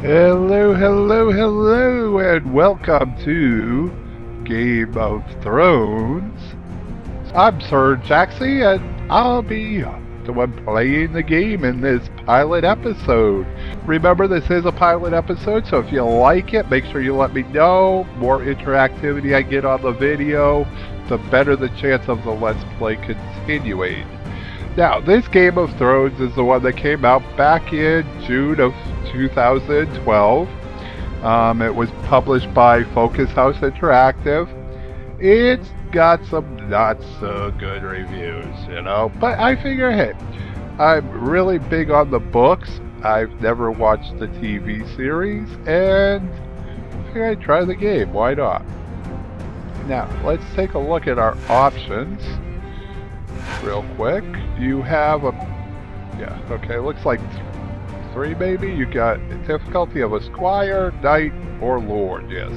Hello, hello, hello, and welcome to Game of Thrones. I'm Sir Jaxxy, and I'll be the one playing the game in this pilot episode. Remember, this is a pilot episode, so if you like it, make sure you let me know. More interactivity I get on the video, the better the chance of the Let's Play continuing. Now, this Game of Thrones is the one that came out back in June of 2012. It was published by Focus House Interactive. It's got some not so good reviews, but I figure, hey, I'm really big on the books. I've never watched the TV series, and I figure I'd try the game. Why not? Now, let's take a look at our options real quick. You have looks like three maybe. You got a difficulty of a squire, knight, or lord, yes.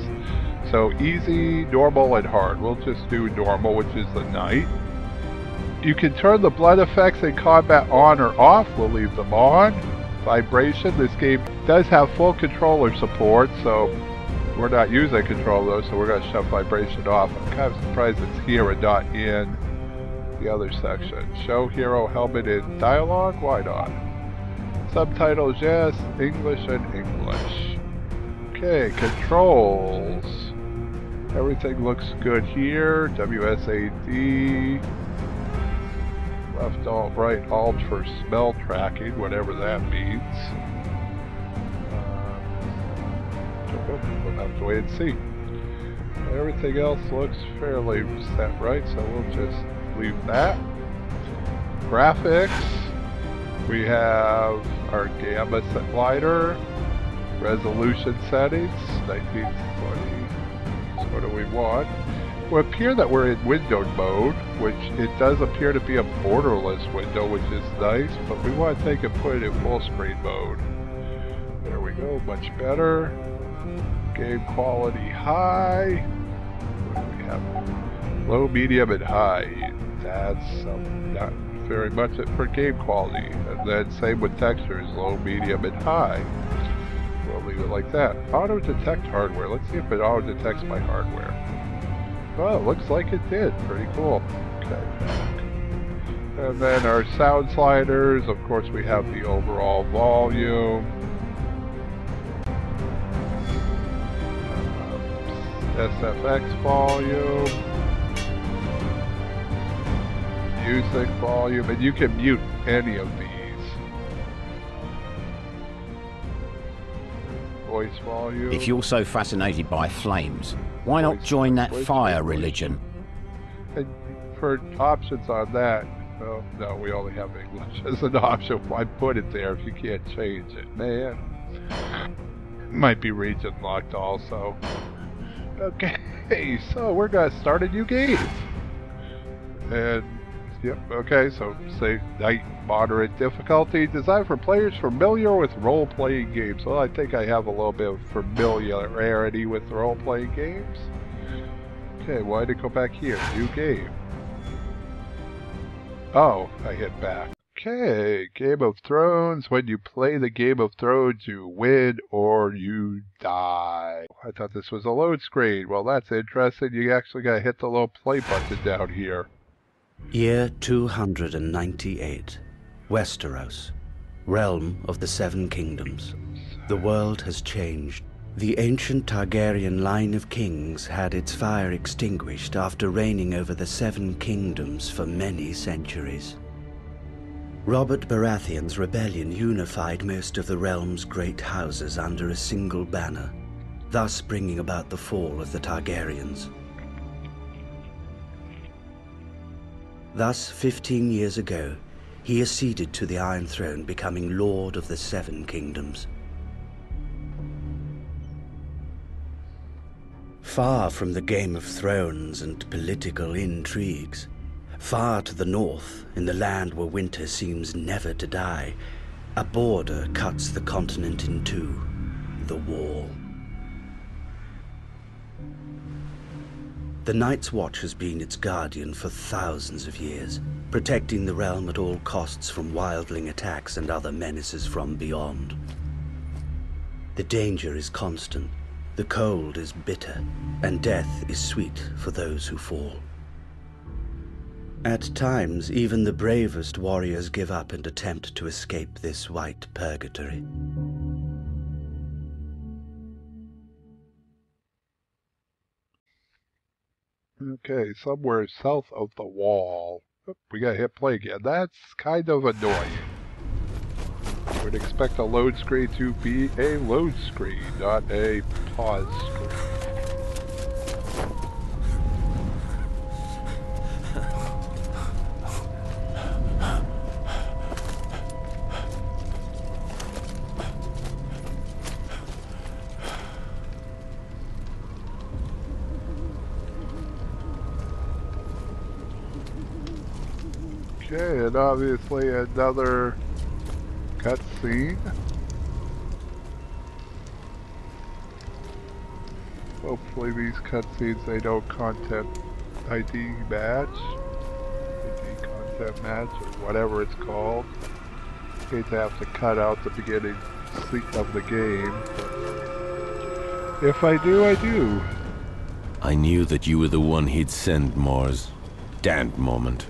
So easy, normal, and hard. We'll just do normal, which is the knight. You can turn the blood effects in combat on or off. We'll leave them on. Vibration. This game does have full controller support, so we're not using controller, so we're going to shut vibration off. I'm kind of surprised it's here and not in the other section. Show hero helmet in dialogue? Why not? Subtitles, yes. English and English. Okay, controls. Everything looks good here. WSAD. Left alt, right alt for smell tracking, whatever that means. We'll have to wait and see. Everything else looks fairly set right, so we'll just leave that. Graphics. We have our gamma slider. Resolution settings. 1920. So what do we want? It would appear that we're in windowed mode, which it does appear to be a borderless window, which is nice, but we want to take and put it in full screen mode. There we go, much better. Game quality high. What do we have? Low, medium, and high. That's not very much it for game quality. And then same with textures, low, medium, and high. We'll leave it like that. Auto detect hardware. Let's see if it auto detects my hardware. Oh, it looks like it did. Pretty cool. Okay, back. And then our sound sliders. Of course, we have the overall volume. SFX volume. Music volume. And you can mute any of these. Voice volume. If you're so fascinated by flames, why not join that fire religion? And for options on that, oh, no, we only have English as an option. Why put it there if you can't change it? Man. Might be region locked also. Okay, so we're going to start a new game. And, yep, okay, so say Knight Moderate Difficulty, designed for players familiar with role-playing games. Well, I think I have a little bit of familiarity with role-playing games. Okay, why did it go back here? New game. Oh, I hit back. Okay, Game of Thrones. When you play the Game of Thrones, you win or you die. I thought this was a load screen. Well, that's interesting. You actually got to hit the little play button down here. Year 298. Westeros, realm of the Seven Kingdoms. The world has changed. The ancient Targaryen line of kings had its fire extinguished after reigning over the Seven Kingdoms for many centuries. Robert Baratheon's rebellion unified most of the realm's great houses under a single banner, thus bringing about the fall of the Targaryens. Thus, 15 years ago, he acceded to the Iron Throne, becoming Lord of the Seven Kingdoms. Far from the Game of Thrones and political intrigues, far to the north, in the land where winter seems never to die, a border cuts the continent in two, the Wall. The Night's Watch has been its guardian for thousands of years, protecting the realm at all costs from wildling attacks and other menaces from beyond. The danger is constant, the cold is bitter, and death is sweet for those who fall. At times, even the bravest warriors give up and attempt to escape this white purgatory. Okay, somewhere south of the wall. Oh, we got hit play again. That's kind of annoying. Would expect a load screen to be a load screen, not a pause screen. Okay, and obviously another cutscene. Hopefully these cutscenes, they don't content ID match. ID content match, or whatever it's called. Hate to have to cut out the beginning of the game, but if I do, I do. I knew that you were the one he'd send, Mars. Damned moment.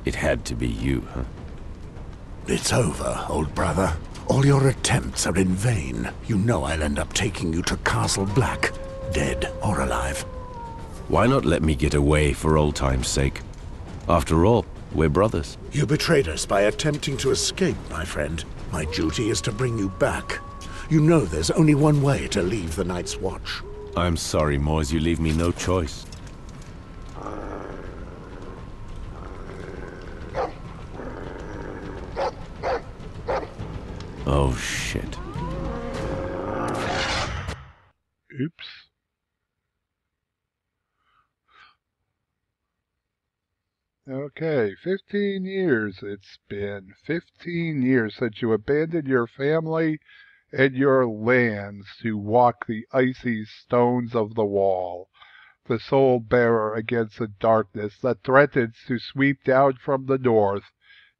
It had to be you, huh? It's over, old brother. All your attempts are in vain. You know I'll end up taking you to Castle Black, dead or alive. Why not let me get away for old time's sake? After all, we're brothers. You betrayed us by attempting to escape, my friend. My duty is to bring you back. You know there's only one way to leave the Night's Watch. I'm sorry, Mars, you leave me no choice. Oh, shit. Oops. Okay, 15 years it's been. 15 years since you abandoned your family and your lands to walk the icy stones of the wall, the sole bearer against the darkness that threatens to sweep down from the north.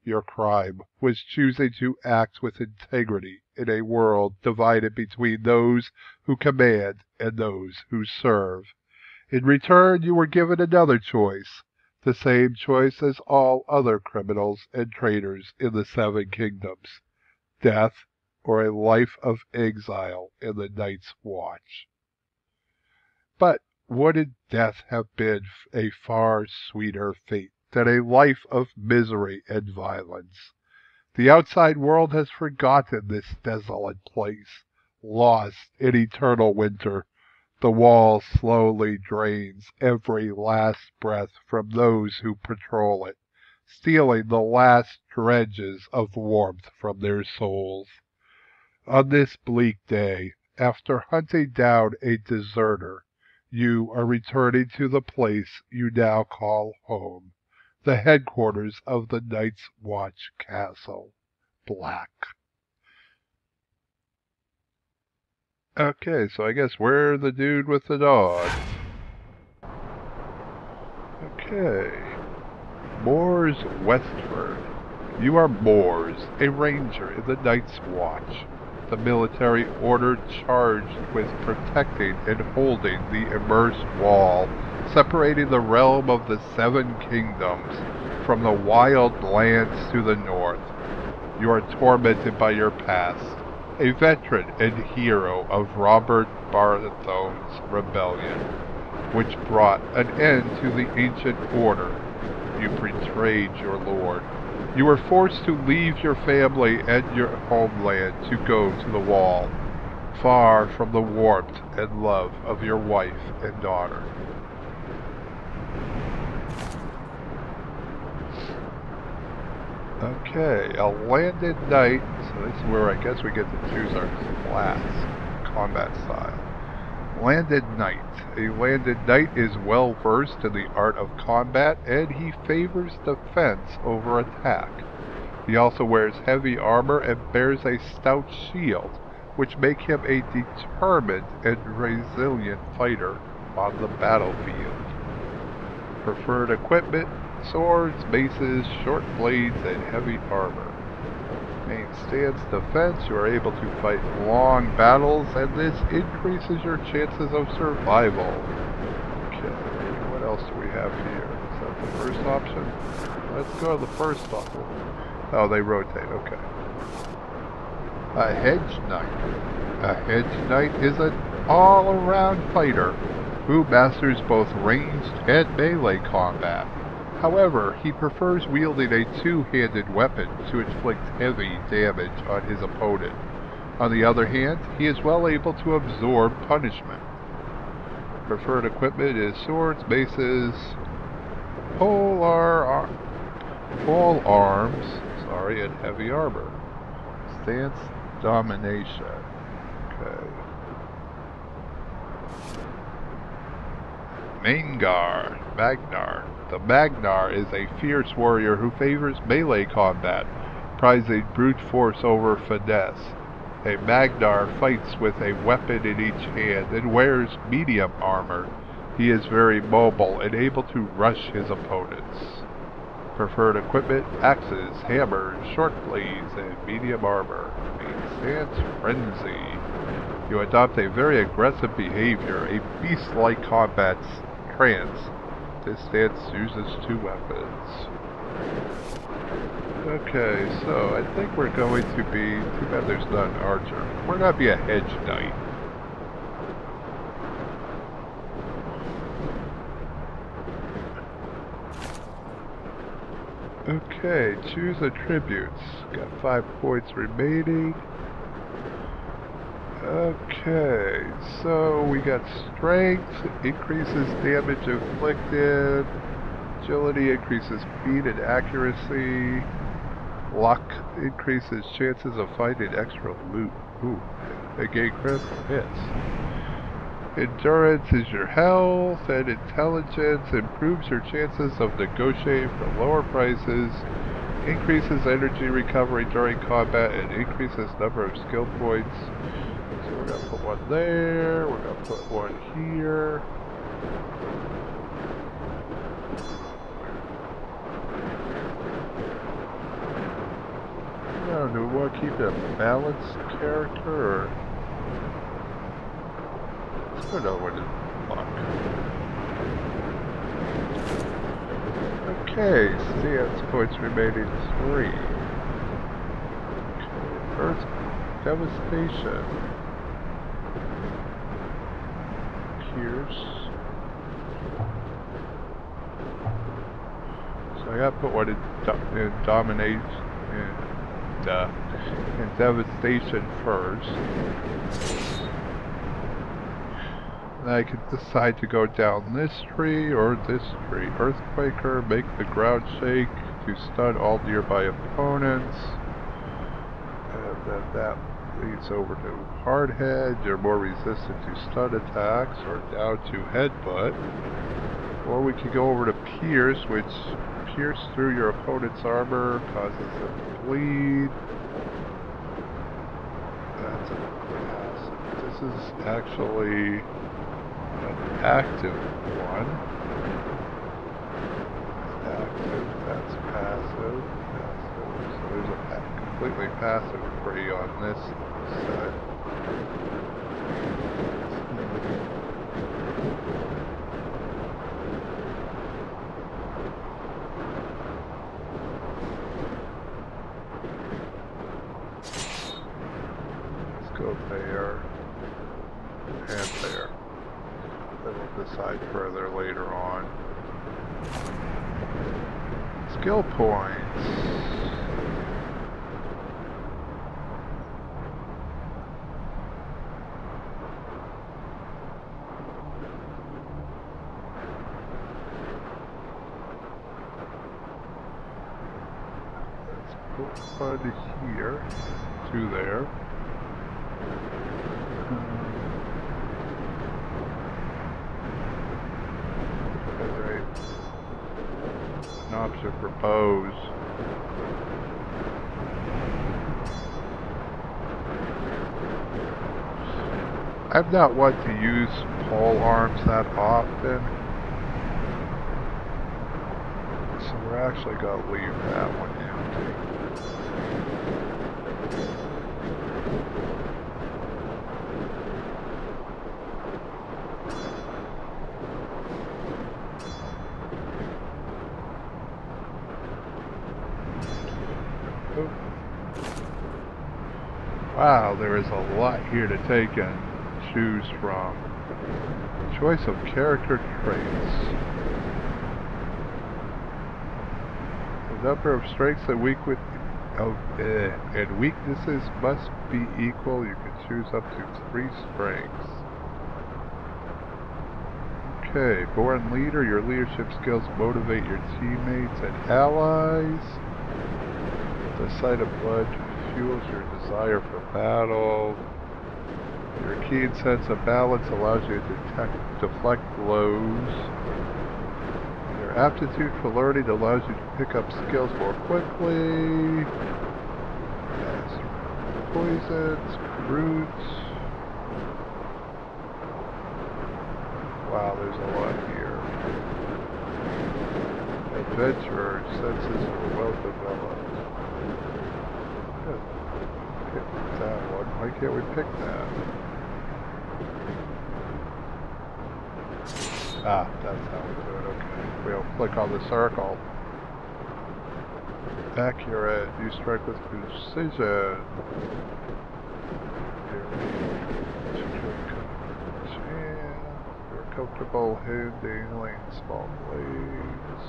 Your crime was choosing to act with integrity in a world divided between those who command and those who serve. In return, you were given another choice, the same choice as all other criminals and traitors in the Seven Kingdoms: death or a life of exile in the Night's Watch. But wouldn't death have been a far sweeter fate than a life of misery and violence? The outside world has forgotten this desolate place, lost in eternal winter. The wall slowly drains every last breath from those who patrol it, stealing the last dregs of warmth from their souls. On this bleak day, after hunting down a deserter, you are returning to the place you now call home, the headquarters of the Night's Watch Castle Black. Okay, so I guess we're the dude with the dog. Okay. Moors Westford. You are Moors, a ranger in the Night's Watch, the military order charged with protecting and holding the immersed wall, separating the realm of the Seven Kingdoms from the wild lands to the north. You are tormented by your past, a veteran and hero of Robert Baratheon's rebellion, which brought an end to the ancient order. You betrayed your lord. You were forced to leave your family and your homeland to go to the wall, far from the warmth and love of your wife and daughter. Okay, a landed knight, so this is where I guess we get to choose our class, combat style. Landed knight. A landed knight is well versed in the art of combat, and he favors defense over attack. He also wears heavy armor and bears a stout shield, which make him a determined and resilient fighter on the battlefield. Preferred equipment: swords, maces, short blades, and heavy armor. Main stance defense, you are able to fight long battles, and this increases your chances of survival. Okay, what else do we have here? Is that the first option? Let's go to the first option. Oh, they rotate, okay. A hedge knight. A hedge knight is an all-around fighter who masters both ranged and melee combat. However, he prefers wielding a two-handed weapon to inflict heavy damage on his opponent. On the other hand, he is well able to absorb punishment. Preferred equipment is swords, maces, pole arms, and heavy armor. Stance, domination. Okay. Magnar. The Magnar is a fierce warrior who favors melee combat, prizing brute force over finesse. A Magnar fights with a weapon in each hand and wears medium armor. He is very mobile and able to rush his opponents. Preferred equipment, axes, hammers, short blades, and medium armor. Main stance, frenzy. You adopt a very aggressive behavior, a beast-like combat trance. This stance uses two weapons. Okay, so I think we're going to be... Too bad there's not an archer. We're going to be a hedge knight. Okay, choose attributes. Got 5 points remaining. Okay, so we got strength, increases damage inflicted, agility increases speed and accuracy, luck increases chances of finding extra loot. Ooh, they gain critical hits. Endurance is your health, and intelligence improves your chances of negotiating for lower prices, increases energy recovery during combat, and increases number of skill points. So we're going to put one there, we're going to put one here. I don't know, do we want to keep it a balanced character, or... Let's put another one in luck. Okay, stance points remaining 3. Okay, Earth devastation. Pierce. So I gotta put one in domination and devastation first. And I can decide to go down this tree or this tree. Earthquaker, make the ground shake to stun all nearby opponents. And then that leads over to Hardhead. You're more resistant to stun attacks, or down to Headbutt. Or we could go over to Pierce, which pierce through your opponent's armor, causes them to bleed. That's a passive. This is actually an active one. Active, that's passive. So there's a completely passive free on this side. Let's go there and there. Then we'll decide further later on. Skill points. One here, 2 there. Alright. An option for bows. I'm not one to use pole arms that often, so we're actually going to leave that one empty. Wow, there is a lot here to take and choose from. Choice of character traits. The number of strengths and and weaknesses must be equal. You can choose up to 3 strengths. Okay, born leader. Your leadership skills motivate your teammates and allies. The sight of blood fuels your desire for battle. Your keen sense of balance allows you to deflect blows. Your aptitude for learning allows you to pick up skills more quickly. Yes. Poisons, roots. Wow, there's a lot here. Adventurer senses are well developed. Pick that one. Why can't we pick that? Ah, that's how we do it. Okay. We'll click on the circle. Accurate. You strike with precision. You're comfortable handling small blades.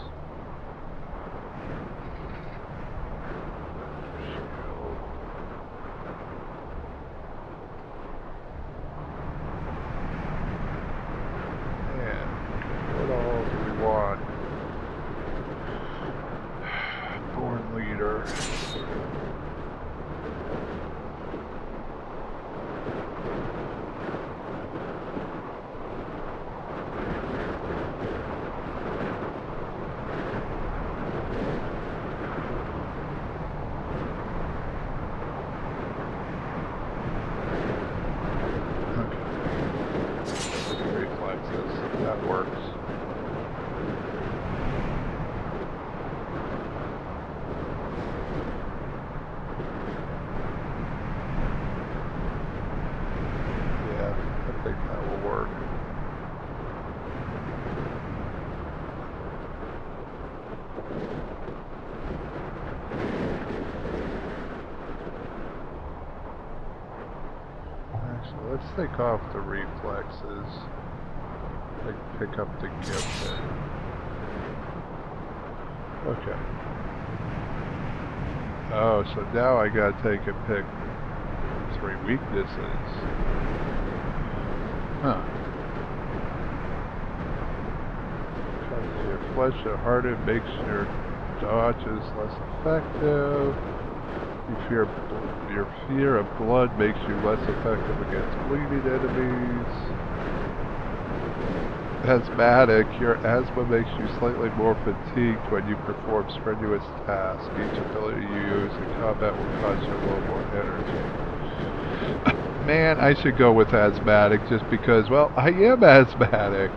Let's take off the reflexes. Like pick up the gift. Okay. Oh, so now I gotta take and pick 3 weaknesses. Huh. Causes your flesh to harden, makes your dodges less effective. Your fear of blood makes you less effective against bleeding enemies. Asthmatic, your asthma makes you slightly more fatigued when you perform strenuous tasks. Each ability you use in combat will cost you a little more energy. Man, I should go with asthmatic just because, well, I am asthmatic.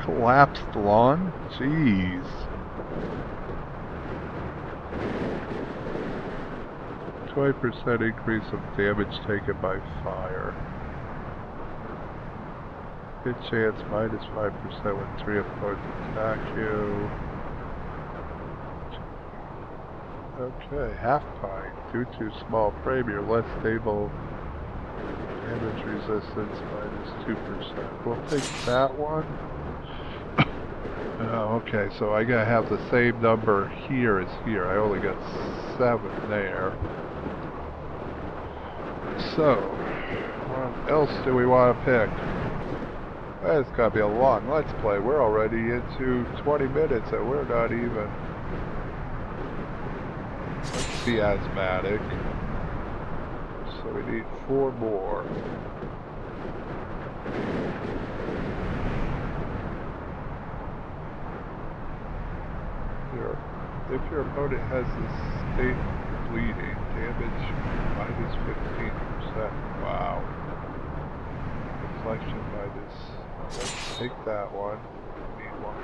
Collapsed lung? Jeez. 20% increase of damage taken by fire. Hit chance -5% when 3 opponents attack you. Okay, half pint. Due to small frame, you're less stable. Damage resistance -2%. We'll take that one. Oh, okay, so I gotta have the same number here as here. I only got 7 there. So, what else do we want to pick? It's gotta be a long Let's Play. We're already into 20 minutes and we're not even. Let's be asthmatic. So we need 4 more. If your opponent has this state bleeding, damage -15%. Wow. selection by this. Let's take that one. Need one.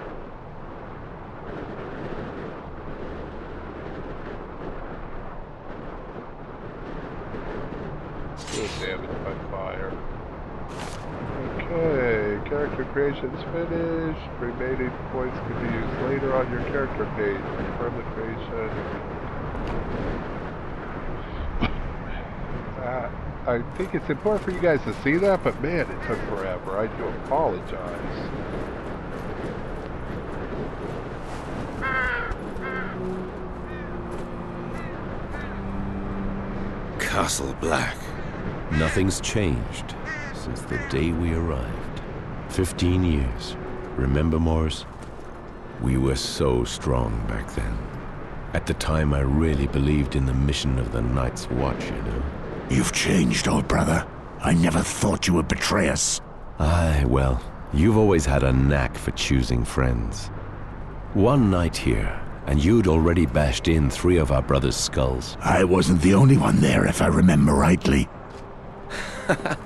Good damage by fire. Okay, character creation's finished. Remaining points can be used later on your character page. Confirm the creation. I think it's important for you guys to see that, but man, it took forever. I do apologize. Castle Black. Nothing's changed since the day we arrived. 15 years. Remember, Morris? We were so strong back then. At the time, I really believed in the mission of the Night's Watch, you know. You've changed, old brother. I never thought you would betray us. Aye, well, you've always had a knack for choosing friends. One night here, and you'd already bashed in 3 of our brothers' skulls. I wasn't the only one there, if I remember rightly.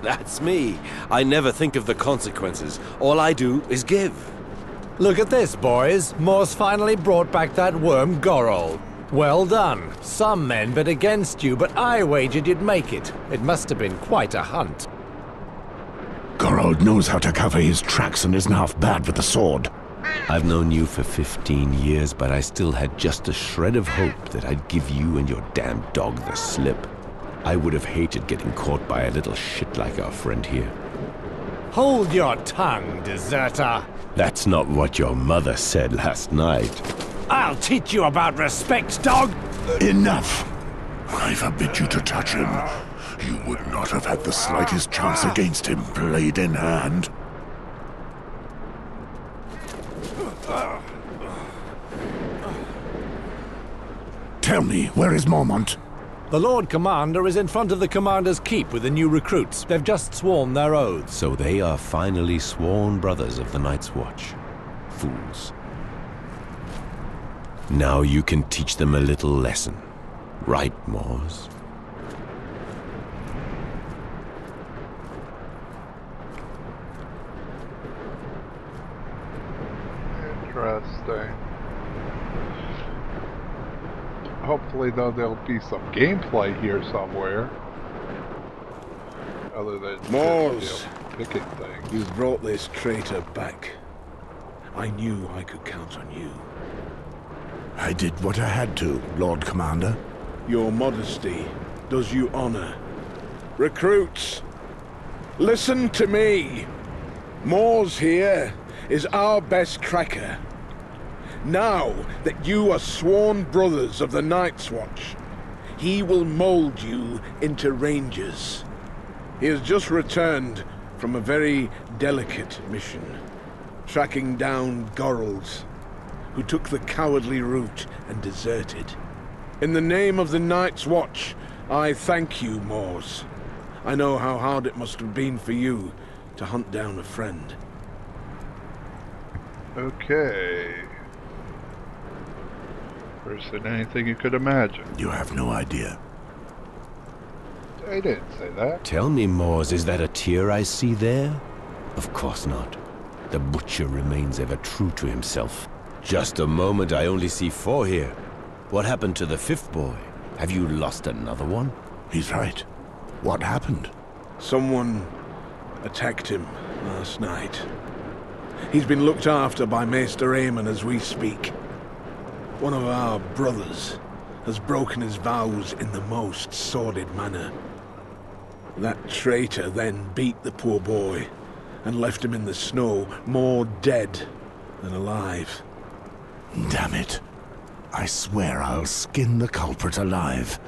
That's me. I never think of the consequences. All I do is give. Look at this, boys. Morse finally brought back that worm Gorol. Well done. Some men bet against you, but I wagered you'd make it. It must have been quite a hunt. Gorold knows how to cover his tracks and isn't half bad with the sword. I've known you for 15 years, but I still had just a shred of hope that I'd give you and your damn dog the slip. I would have hated getting caught by a little shit like our friend here. Hold your tongue, deserter. That's not what your mother said last night. I'll teach you about respect, dog! Enough! I forbid you to touch him. You would not have had the slightest chance against him, blade in hand. Tell me, where is Mormont? The Lord Commander is in front of the Commander's Keep with the new recruits. They've just sworn their oaths. So they are finally sworn brothers of the Night's Watch. Fools. Now you can teach them a little lesson. Right, Morse? Interesting. Hopefully, though, there'll be some gameplay here somewhere. Other than Morse, picking things. you brought this traitor back. I knew I could count on you. I did what I had to, Lord Commander. Your modesty does you honor. Recruits, listen to me. Morse here is our best tracker. Now that you are sworn brothers of the Night's Watch, he will mold you into rangers. He has just returned from a very delicate mission, tracking down Gorals, who took the cowardly route and deserted. In the name of the Night's Watch, I thank you, Morse. I know how hard it must have been for you to hunt down a friend. Okay. Worse than anything you could imagine. You have no idea. I didn't say that. Tell me, Morse, is that a tear I see there? Of course not. The butcher remains ever true to himself. Just a moment, I only see 4 here. What happened to the 5th boy? Have you lost another one? He's right. What happened? Someone attacked him last night. He's been looked after by Maester Aemon as we speak. One of our brothers has broken his vows in the most sordid manner. That traitor then beat the poor boy and left him in the snow, more dead than alive. Damn it. I swear I'll skin the culprit alive.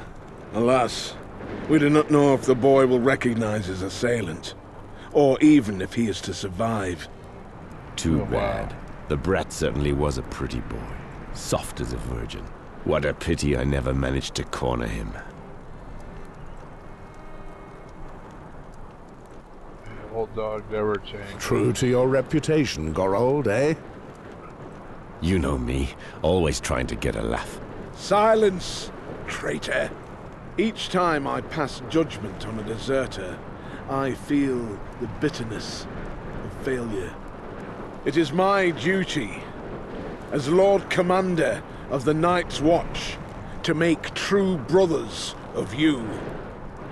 Alas, we do not know if the boy will recognize his assailant, or even if he is to survive. Too bad. The brat certainly was a pretty boy. Soft as a virgin. What a pity I never managed to corner him. The old dog never changed. True to your reputation, Gorold, eh? You know me, always trying to get a laugh. Silence, traitor! Each time I pass judgment on a deserter, I feel the bitterness of failure. It is my duty, as Lord Commander of the Night's Watch, to make true brothers of you.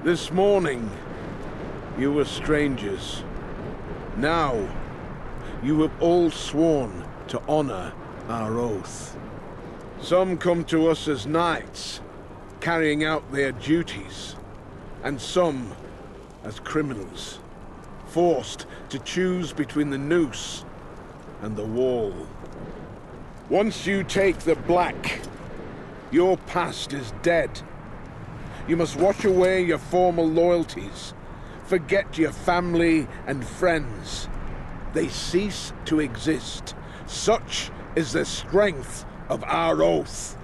This morning, you were strangers. Now, you have all sworn to honor our oath. Some come to us as knights, carrying out their duties, and some as criminals, forced to choose between the noose and the wall. Once you take the black, your past is dead. You must wash away your former loyalties, forget your family and friends. They cease to exist. Such is the strength of our oath.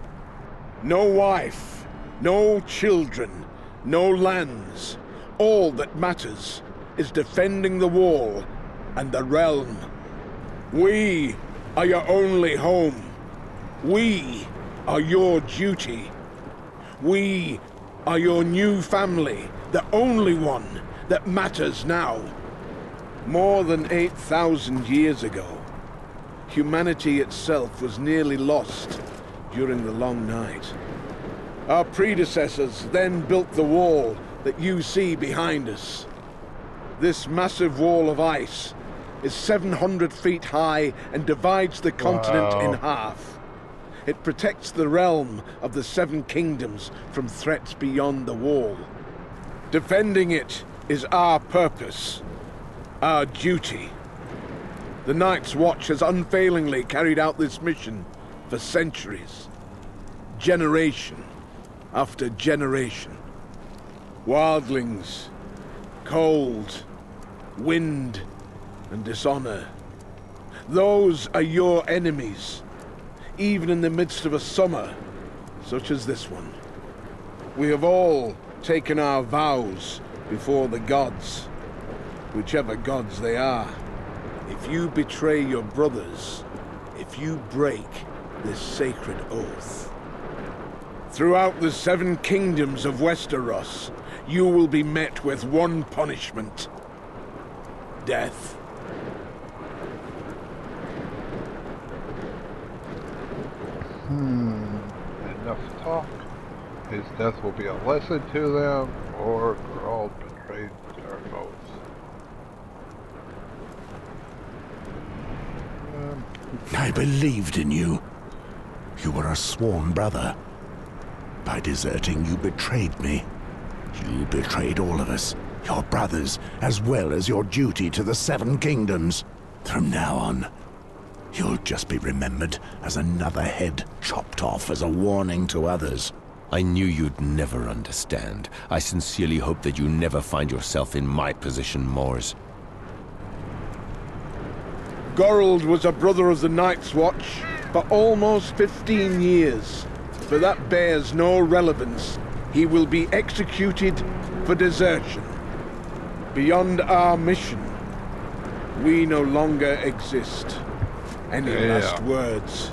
No wife, no children, no lands. All that matters is defending the wall and the realm. We are your only home. We are your duty. We are your new family, the only one that matters now. More than 8,000 years ago, humanity itself was nearly lost during the long night. Our predecessors then built the wall that you see behind us. This massive wall of ice is 700 feet high and divides the continent in half. It protects the realm of the Seven Kingdoms from threats beyond the wall. Defending it is our purpose, our duty. The Night's Watch has unfailingly carried out this mission for centuries, generation after generation. Wildlings, cold, wind, and dishonor. Those are your enemies, even in the midst of a summer such as this one. We have all taken our vows before the gods, whichever gods they are. If you betray your brothers, if you break this sacred oath, throughout the Seven Kingdoms of Westeros, you will be met with one punishment: death. Enough talk. His death will be a lesson to them, or they're all betrayed their oaths. I believed in you. You were a sworn brother. By deserting, you betrayed me. You betrayed all of us, your brothers, as well as your duty to the Seven Kingdoms. From now on, you'll just be remembered as another head chopped off as a warning to others. I knew you'd never understand. I sincerely hope that you never find yourself in my position, Mors. Gorald was a brother of the Night's Watch for almost 15 years, but that bears no relevance. He will be executed for desertion. Beyond our mission, we no longer exist. Any last words,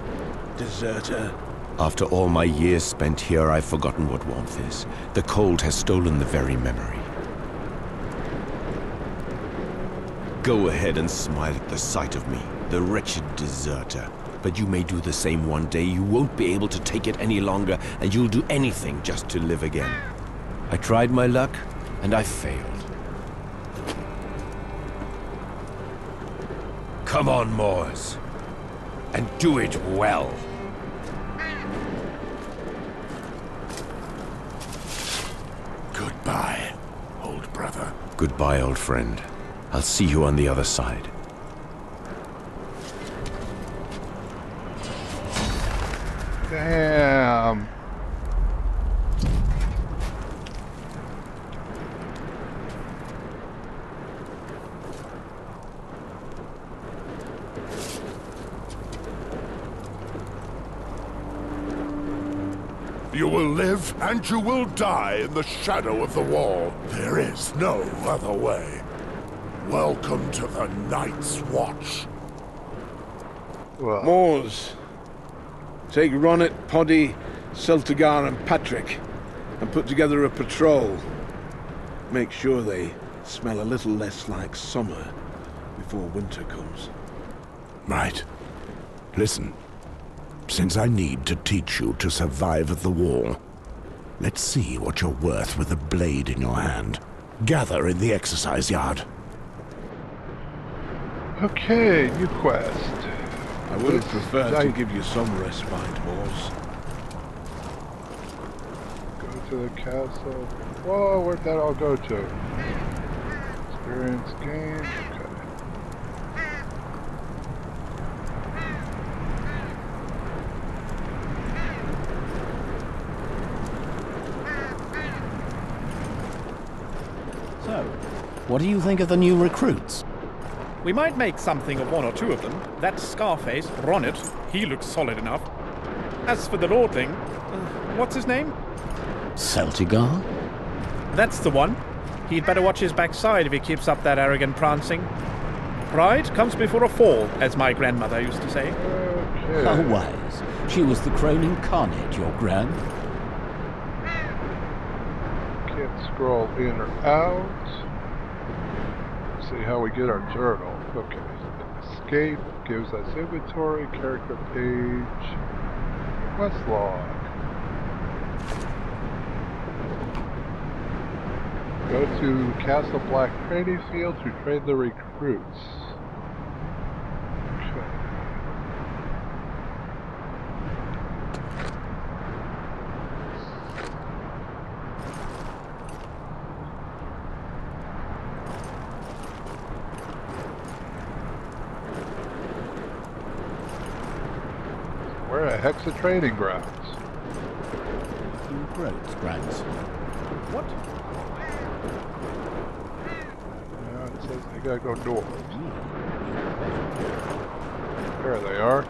deserter? After all my years spent here, I've forgotten what warmth is. The cold has stolen the very memory. Go ahead and smile at the sight of me, the wretched deserter. But you may do the same one day. You won't be able to take it any longer, and you'll do anything just to live again. I tried my luck, and I failed. Come on, Mors, and do it well. Goodbye, old brother. Goodbye, old friend. I'll see you on the other side. Damn. You will live and you will die in the shadow of the wall. There is no other way. Welcome to the Night's Watch. Well, Mors, take Ronnet, Poddy, Celtigar and Patrick and put together a patrol. Make sure they smell a little less like summer before winter comes. Right. Listen. Since I need to teach you to survive at the wall, let's see what you're worth with a blade in your hand. Gather in the exercise yard. Okay, new quest. I would have preferred to give you some respite, Moors. Go to the castle. Whoa, where'd that all go to? Experience gained. Okay. So, what do you think of the new recruits? We might make something of one or two of them. That Scarface, Ronnet, he looks solid enough. As for the Lordling, what's his name? Celtigar? That's the one. He'd better watch his backside if he keeps up that arrogant prancing. Pride comes before a fall, as my grandmother used to say. Okay. Always. She was the crone incarnate, your gran. Can't scroll in or out. See how we get our journal. Okay. Escape gives us inventory, character page, quest log. Go to Castle Black training field to train the recruits. Okay. Where the heck's the training grounds? Grounds. What? Yeah, it says they gotta go north. There they are.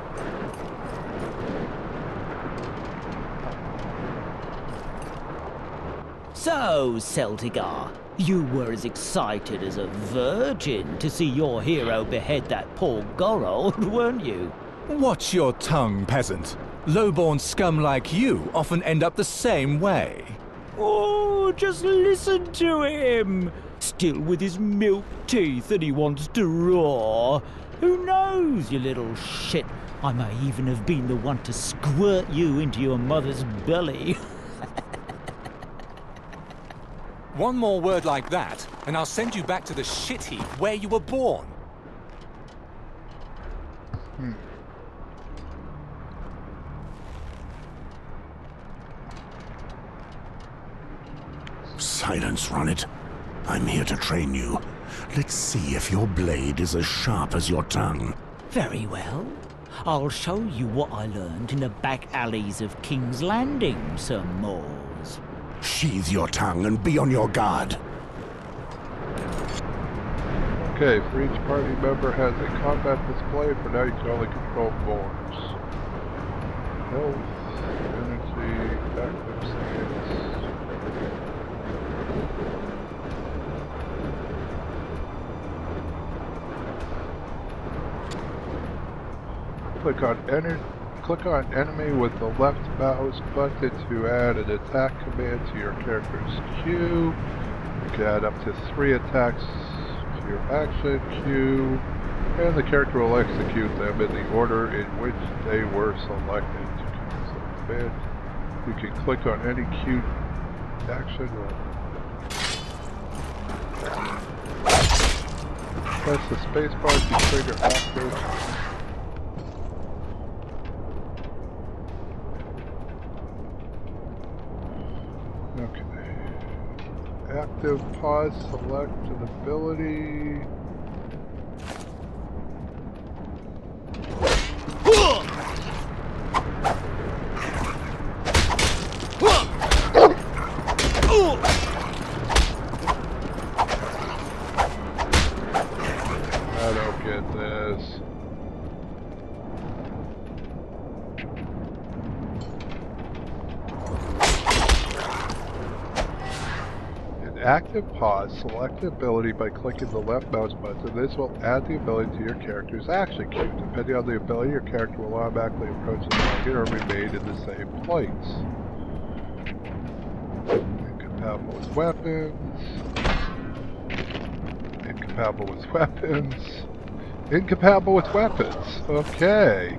So, Celtigar, you were as excited as a virgin to see your hero behead that poor Gorold, weren't you? Watch your tongue, peasant. Low-born scum like you often end up the same way. Oh, just listen to him! Still with his milk teeth and he wants to roar. Who knows, you little shit? I may even have been the one to squirt you into your mother's belly. One more word like that, and I'll send you back to the shit heap where you were born. Silence, Ronnet. I'm here to train you. Let's see if your blade is as sharp as your tongue. Very well. I'll show you what I learned in the back alleys of King's Landing, Sir Moors. Sheathe your tongue and be on your guard. Okay, for each party member has a combat display. For now, you can only control Moors. Health, energy, active stance. Click on enemy with the left mouse button to add an attack command to your character's queue. You can add up to 3 attacks to your action queue, and the character will execute them in the order in which they were selected. You can click on any queued action. Press the spacebar to trigger active. Active pause, select an ability. I don't get this. Active pause, select the ability by clicking the left mouse button. This will add the ability to your character's action queue. Depending on the ability, your character will automatically approach the target or remain in the same place. Incompatible with weapons. Incompatible with weapons. Incompatible with weapons. Okay.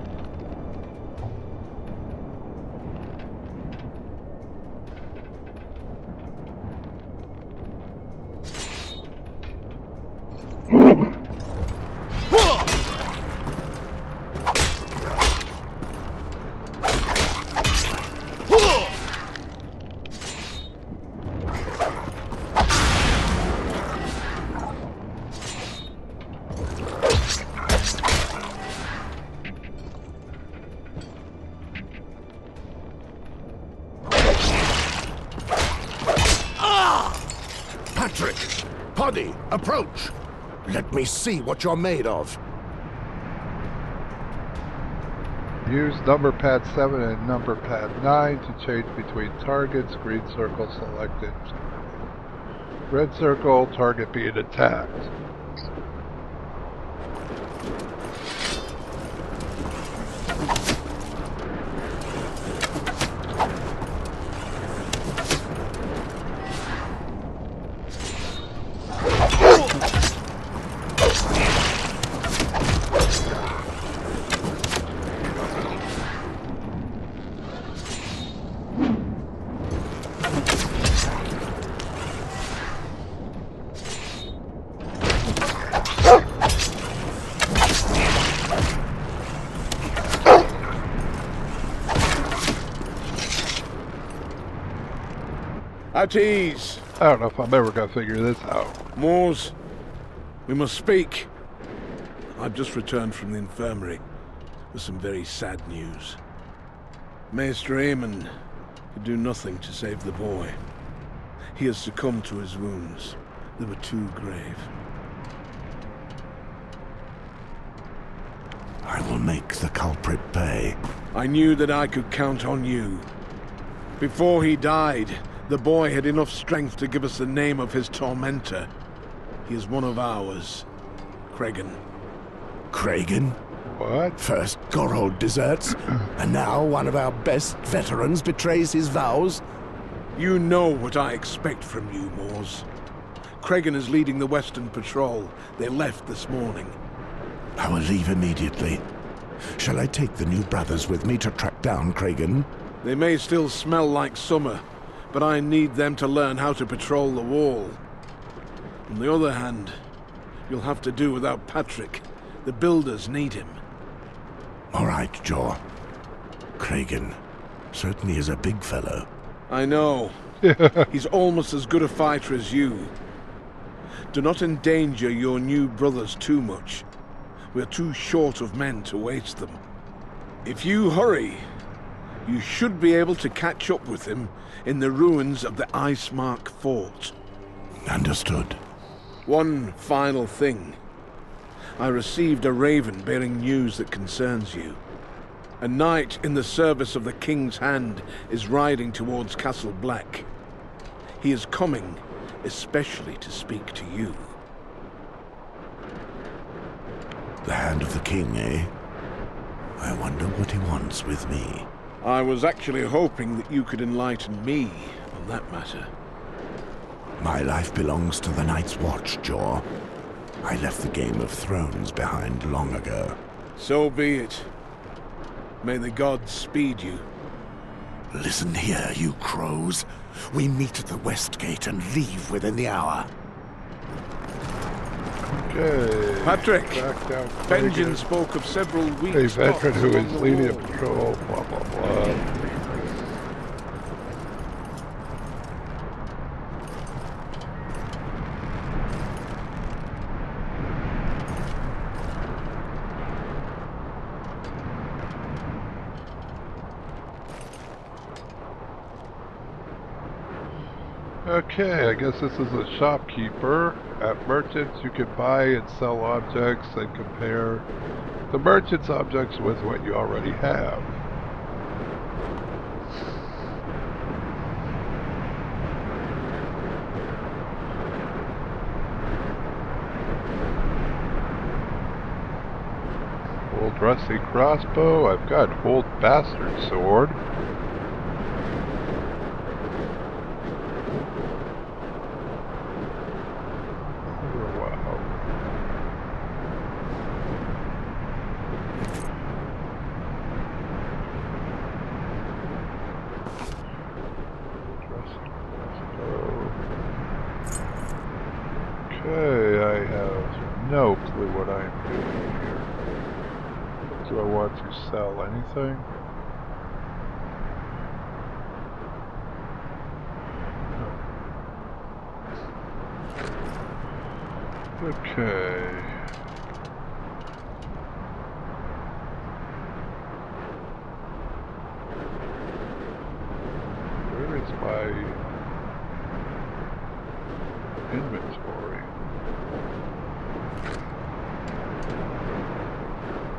Patrick! Poddy, approach! Let me see what you're made of. Use number pad 7 and number pad 9 to change between targets. Green circle selected. Red circle, target being attacked. At ease. I don't know if I'm ever going to figure this out. Moors, we must speak. I've just returned from the infirmary with some very sad news. Maester Aemon could do nothing to save the boy. He has succumbed to his wounds. They were too grave. I will make the culprit pay. I knew that I could count on you. Before he died, the boy had enough strength to give us the name of his tormentor. He is one of ours. Cregan. Cregan? What? First Gorold deserts, and now one of our best veterans betrays his vows? You know what I expect from you, Moors. Cregan is leading the Western Patrol. They left this morning. I will leave immediately. Shall I take the new brothers with me to track down Cregan? They may still smell like summer, but I need them to learn how to patrol the wall. On the other hand, you'll have to do without Patrick. The builders need him. All right, Jaw. Cregan certainly is a big fellow. I know. He's almost as good a fighter as you. Do not endanger your new brothers too much. We're too short of men to waste them. If you hurry, you should be able to catch up with him in the ruins of the Icemark Fort. Understood. One final thing. I received a raven bearing news that concerns you. A knight in the service of the King's Hand is riding towards Castle Black. He is coming especially to speak to you. The Hand of the King, eh? I wonder what he wants with me. I was actually hoping that you could enlighten me on that matter. My life belongs to the Night's Watch, Jaw. I left the Game of Thrones behind long ago. So be it. May the gods speed you. Listen here, you crows. We meet at the West Gate and leave within the hour. Okay. Patrick, Back down Benjen spoke of several weak a spots veteran who along is the leading a wall. patrol, blah, blah, blah. Okay, I guess this is a shopkeeper. At merchants, you can buy and sell objects and compare the merchant's objects with what you already have. Old rusty crossbow. I've got an old bastard sword. Wow. no clue what I am doing here. Do I want to sell anything? Okay. Where is my inventory?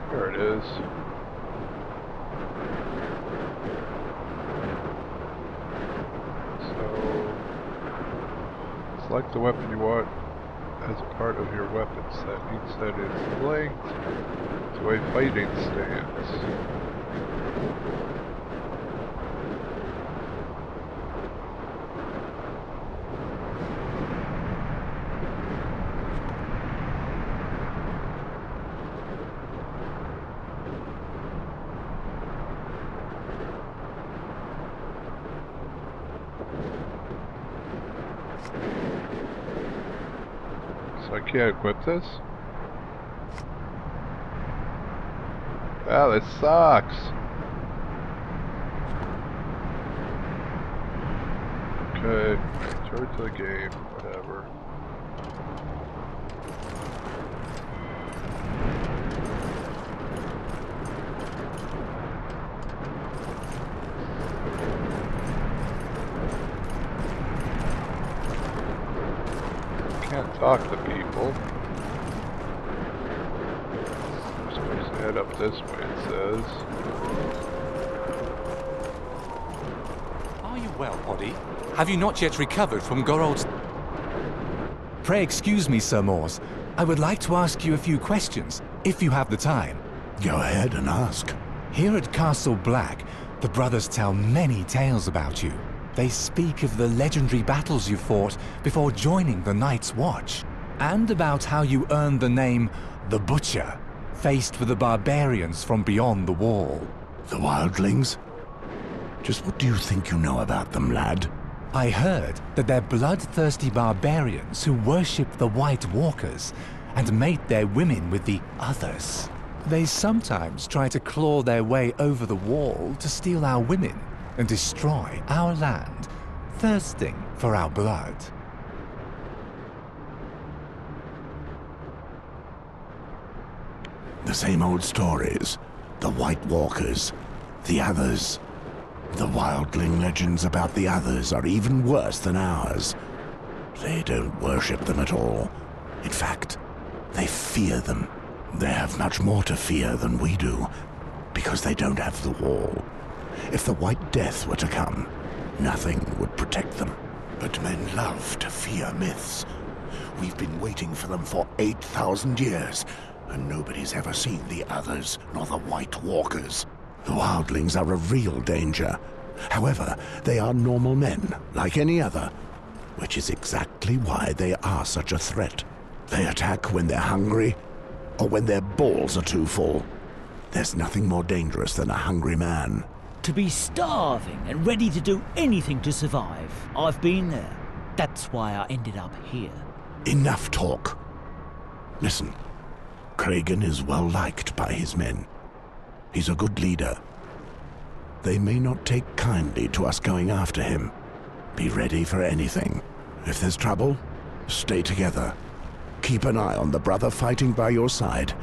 There it is. So, select the weapon you want as part of your weapon set. Each set is linked to a fighting stance. So I can't equip this? Wow, this sucks. Okay, return to the game, whatever. Can't talk to people. I'm supposed to head up this way, it says. Are you well, Poddy? Have you not yet recovered from Gorold's... Pray excuse me, Sir Mors. I would like to ask you a few questions, if you have the time. Go ahead and ask. Here at Castle Black, the brothers tell many tales about you. They speak of the legendary battles you fought before joining the Night's Watch, and about how you earned the name the Butcher, faced with the barbarians from beyond the wall. The Wildlings? Just what do you think you know about them, lad? I heard that they're bloodthirsty barbarians who worship the White Walkers and mate their women with the Others. They sometimes try to claw their way over the wall to steal our women and destroy our land, thirsting for our blood. The same old stories. The White Walkers, the Others. The Wildling legends about the Others are even worse than ours. They don't worship them at all. In fact, they fear them. They have much more to fear than we do, because they don't have the wall. If the White Death were to come, nothing would protect them. But men love to fear myths. We've been waiting for them for 8,000 years, and nobody's ever seen the Others nor the White Walkers. The Wildlings are a real danger. However, they are normal men, like any other, which is exactly why they are such a threat. They attack when they're hungry, or when their balls are too full. There's nothing more dangerous than a hungry man. To be starving and ready to do anything to survive. I've been there. That's why I ended up here. Enough talk. Listen, Kragan is well liked by his men. He's a good leader. They may not take kindly to us going after him. Be ready for anything. If there's trouble, stay together. Keep an eye on the brother fighting by your side,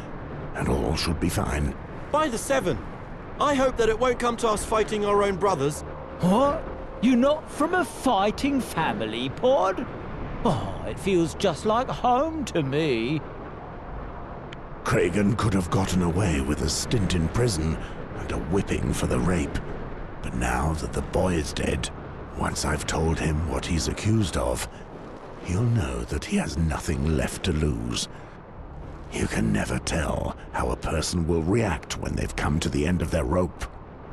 and all should be fine. By the Seven, I hope that it won't come to us fighting our own brothers. What? You're not from a fighting family, Pod? Oh, it feels just like home to me. Kragan could have gotten away with a stint in prison and a whipping for the rape. But now that the boy is dead, once I've told him what he's accused of, he'll know that he has nothing left to lose. You can never tell how a person will react when they've come to the end of their rope.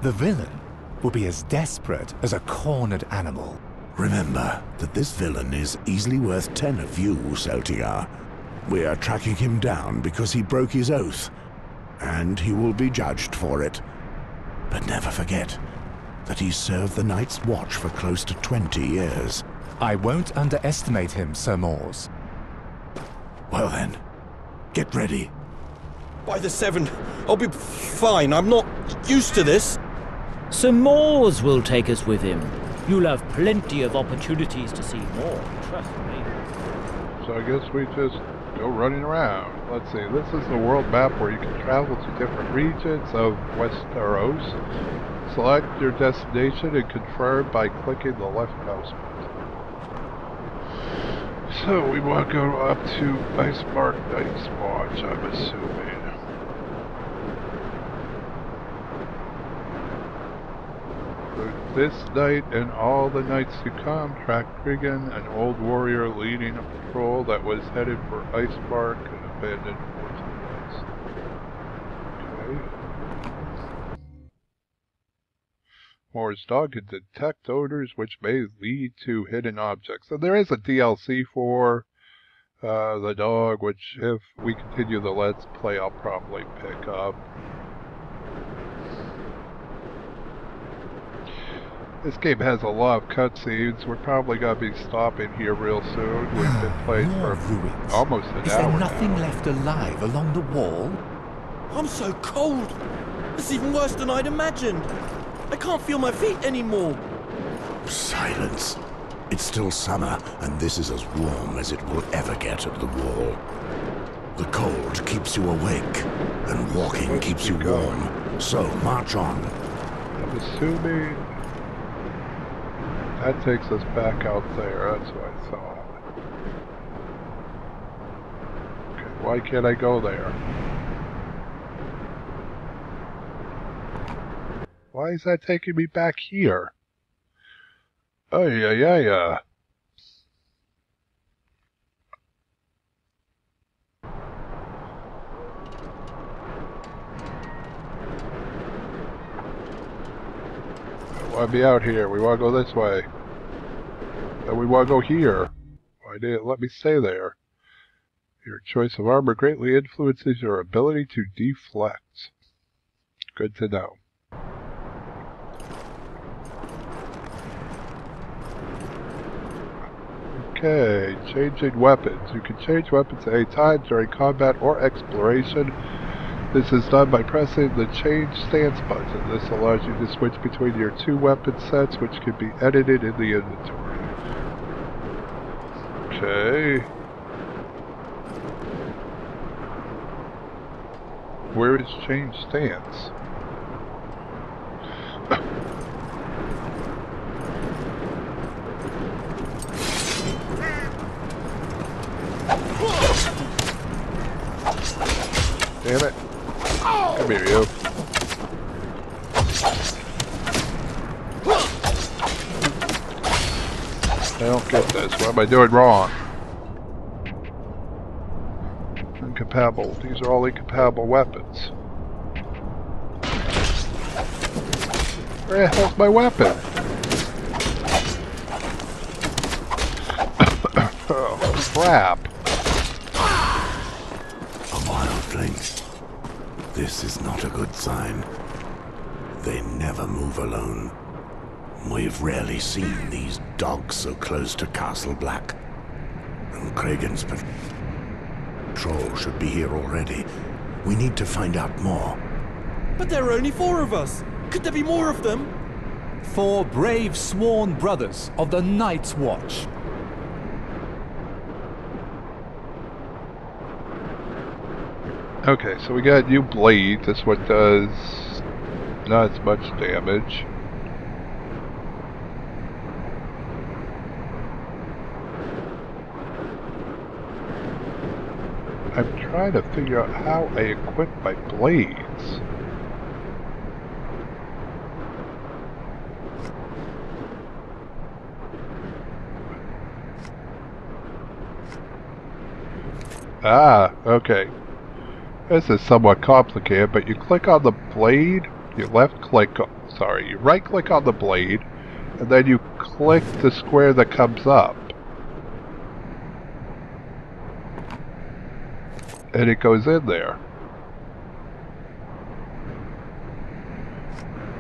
The villain will be as desperate as a cornered animal. Remember that this villain is easily worth 10 of you, Celtigar. We are tracking him down because he broke his oath, and he will be judged for it. But never forget that he served the Night's Watch for close to 20 years. I won't underestimate him, Sir Mors. Well then, Get ready. By the 7, I'll be fine. I'm not used to this. Some Moors will take us with him. You'll have plenty of opportunities to see more, trust me. So I guess we just go running around. Let's see, this is the world map where you can travel to different regions of Westeros. Select your destination and confirm by clicking the left mouse button. So we want to go up to Icemark Night's Watch, I'm assuming. This night and all the nights to come, track Krigan, an old warrior leading a patrol that was headed for Icemark, an abandoned fortress. Okay. Moore's dog can detect odors which may lead to hidden objects. So there is a DLC for the dog, which if we continue the Let's Play, I'll probably pick up. This game has a lot of cutscenes. We're probably going to be stopping here real soon. We've been playing for ruins. almost an hour. Is there nothing left alive along the wall? I'm so cold. It's even worse than I'd imagined. I can't feel my feet anymore. Silence. It's still summer, and this is as warm as it will ever get at the wall. The cold keeps you awake, and walking keeps you warm. So, march on. I'm assuming that takes us back out there. That's what I thought. Okay, why can't I go there? Why is that taking me back here? Oh, yeah. We want to be out here. We want to go this way. And we want to go here. Why didn't it let me stay there? Your choice of armor greatly influences your ability to deflect. Good to know. Okay, changing weapons. You can change weapons at any time during combat or exploration. This is done by pressing the change stance button. This allows you to switch between your two weapon sets, which can be edited in the inventory. Okay. Where is change stance? Damn it. Come here, you. I don't get this. What am I doing wrong? Incompatible. These are all incompatible weapons. Where the hell's my weapon? Oh, crap. Wildlings. This is not a good sign. They never move alone. We've rarely seen these dogs so close to Castle Black. And Kragan's patrol should be here already. We need to find out more. But there are only 4 of us. Could there be more of them? 4 brave sworn brothers of the Night's Watch. Okay, so we got a new blade. This one does not as much damage. I'm trying to figure out how I equip my blades. Ah, okay. This is somewhat complicated, but you click on the blade, you you right click on the blade, and then you click the square that comes up. And it goes in there.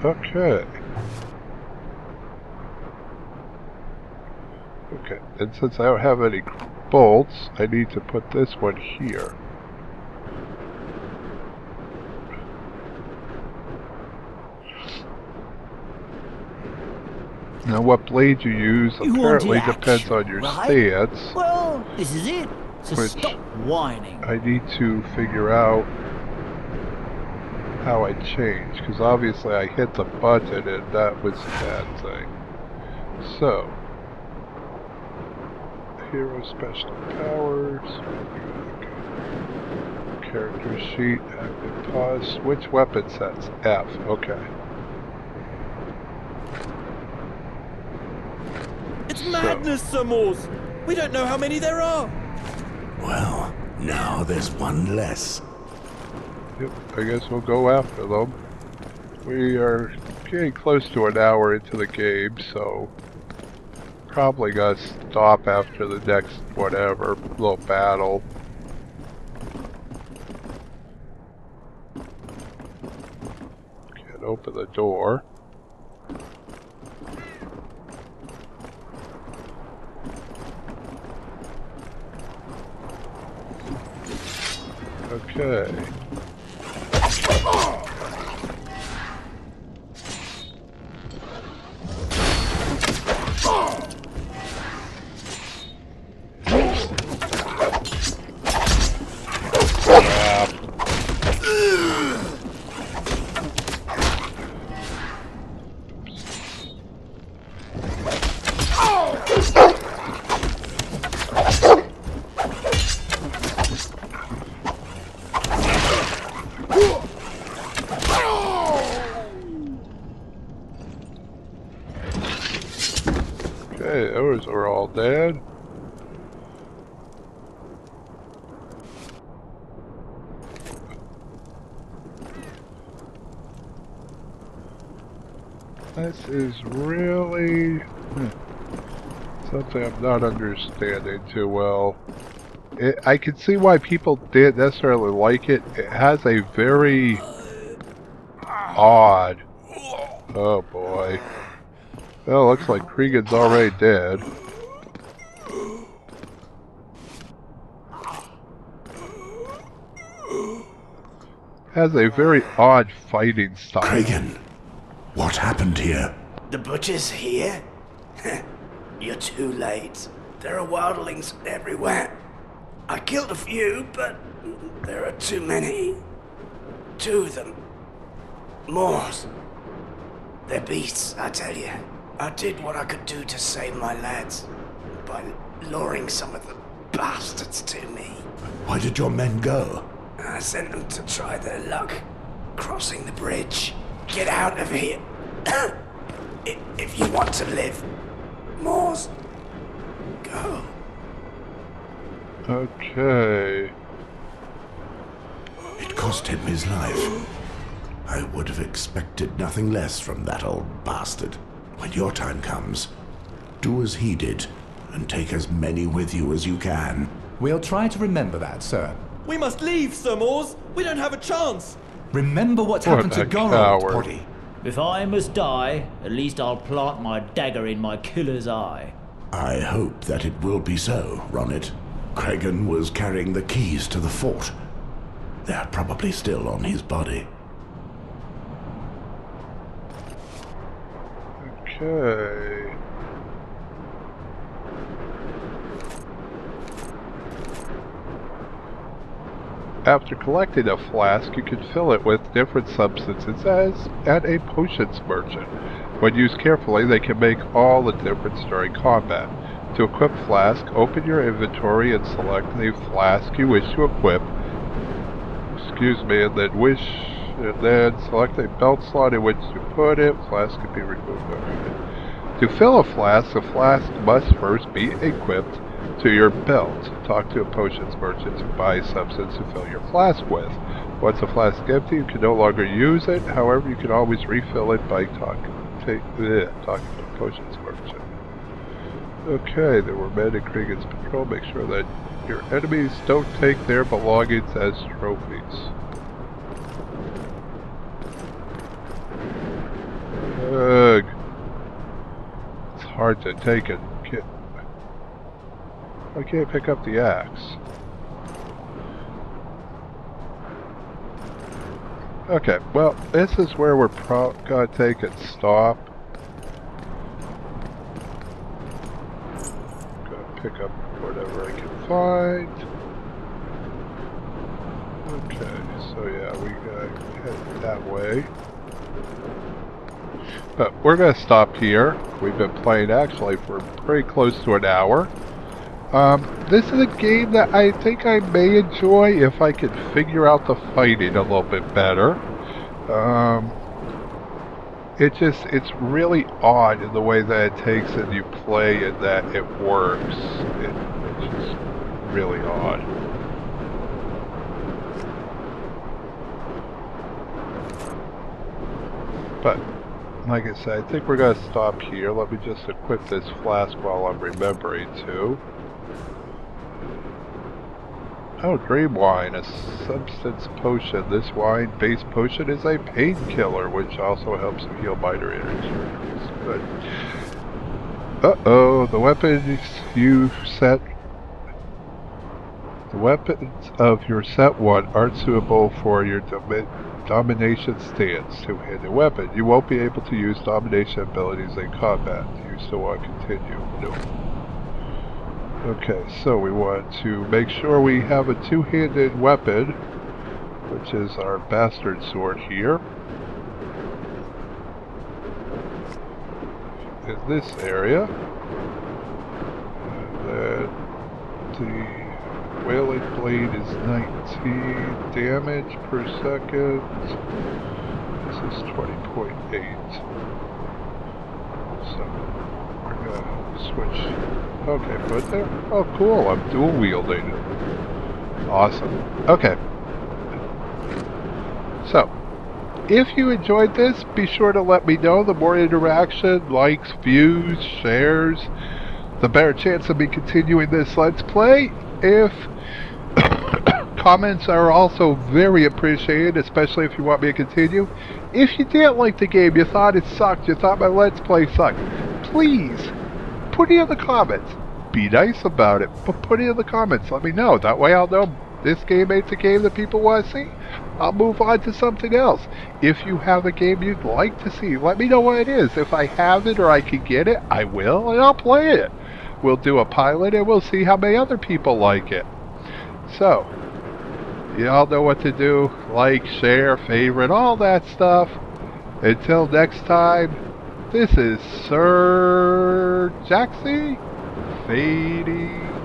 Okay. Okay, and since I don't have any bolts, I need to put this one here. Now, what blade you use apparently depends on your stance. Well, this is it. So which stop whining. I need to figure out how I change, because obviously I hit the button and that was that thing. So, hero special powers, character sheet, active pause, switch weapon sets, F, okay. It's madness, Sir Mors! We don't know how many there are! Well, now there's one less. Yep, I guess we'll go after them. We are getting close to an hour into the game, so probably gotta stop after the next whatever little battle. Can't open the door. Okay. Okay, those are all dead. This is really something I'm not understanding too well. I can see why people didn't necessarily like it. It has a very odd... Oh boy. Well, looks like Cregan's already dead. Has a very odd fighting style. Cregan, what happened here? The butcher's here? You're too late. There are wildlings everywhere. I killed a few, but there are too many. 2 of them. Moors. They're beasts, I tell you. I did what I could do to save my lads by luring some of the bastards to me. Why did your men go? I sent them to try their luck crossing the bridge. Get out of here. If you want to live. Moors. Go. Okay. It cost him his life. I would have expected nothing less from that old bastard. When your time comes, do as he did, and take as many with you as you can. We'll try to remember that, sir. We must leave, Sir Mors! We don't have a chance! Remember what's happened to Gorold, Poddy. If I must die, at least I'll plant my dagger in my killer's eye. I hope that it will be so, Ronnet. Cregan was carrying the keys to the fort. They're probably still on his body. Okay. After collecting a flask, you can fill it with different substances as at a potions merchant. When used carefully, they can make all the difference during combat. To equip Flask, open your inventory and select the flask you wish to equip. And then select a belt slot in which to put it. Flask can be removed. To fill a flask, the flask must first be equipped to your belt. Talk to a potions merchant to buy a substance to fill your flask with. Once the flask is empty, you can no longer use it. However, you can always refill it by talking to a potions merchant. Okay, there were men in Cregan's patrol. Make sure that your enemies don't take their belongings as trophies. Ugh. It's hard to take it. I can't pick up the axe. Okay, well, this is where we're gonna take and stop. pick up whatever I can find. Okay, so yeah, we gotta head that way. But we're gonna stop here. We've been playing actually for pretty close to an hour. This is a game that I think I may enjoy if I could figure out the fighting a little bit better. It's really odd in the way that it takes and you play and that it works. It's just really odd. But, like I said, I think we're going to stop here. Let me just equip this flask while I'm remembering to. Oh, dream wine, a substance potion. This wine-based potion is a painkiller, which also helps you heal minor injuries. Good. Uh-oh, the weapons of your set 1 aren't suitable for your domination stance. Two-handed weapon. You won't be able to use domination abilities in combat. Do you still want to continue? No. Okay, so we want to make sure we have a two-handed weapon, which is our bastard sword here. In this area. And then the wailing blade is 19 damage per second. This is 20.8. So we're gonna switch. Okay, put there. Oh, cool. I'm dual wielding it. Awesome. Okay. So, if you enjoyed this, be sure to let me know. The more interaction, likes, views, shares, the better chance of me continuing this Let's Play. If comments are also very appreciated, especially if you want me to continue. If you didn't like the game, you thought it sucked, you thought my Let's Play sucked, please put it in the comments. Be nice about it, but put it in the comments. Let me know. That way I'll know this game ain't the game that people want to see. I'll move on to something else. If you have a game you'd like to see, let me know what it is. If I have it or I can get it, I will, and I'll play it. We'll do a pilot and we'll see how many other people like it. So, you all know what to do. Like, share, favorite, all that stuff. Until next time, this is Sir Jaxxy fading